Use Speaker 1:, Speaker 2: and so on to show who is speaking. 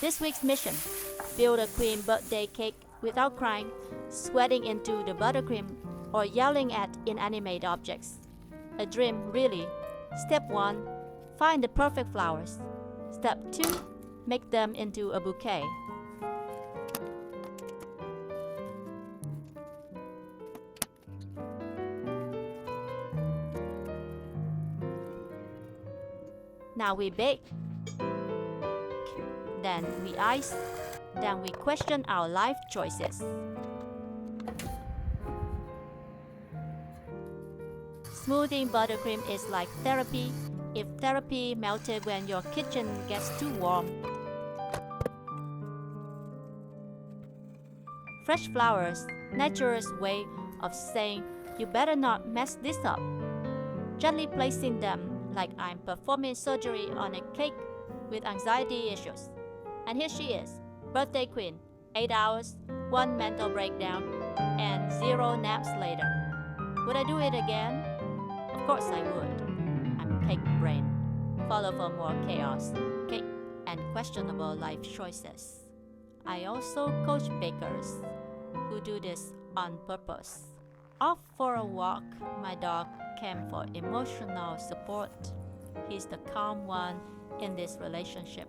Speaker 1: This week's mission: build a queen birthday cake without crying, sweating into the buttercream, or yelling at inanimate objects. A dream, really. Step 1: find the perfect flowers. Step 2: make them into a bouquet. Now we bake, then we ice, then we question our life choices. Smoothing buttercream is like therapy, if therapy melted when your kitchen gets too warm. Fresh flowers, nature's way of saying, you better not mess this up. Gently placing them like I'm performing surgery on a cake with anxiety issues. And here she is, birthday queen, 8 hours, 1 mental breakdown, and 0 naps later. Would I do it again? Of course I would. I'm cake brain. Follow for more chaos, cake, and questionable life choices. I also coach bakers who do this on purpose. Off for a walk, my dog came for emotional support. He's the calm one in this relationship.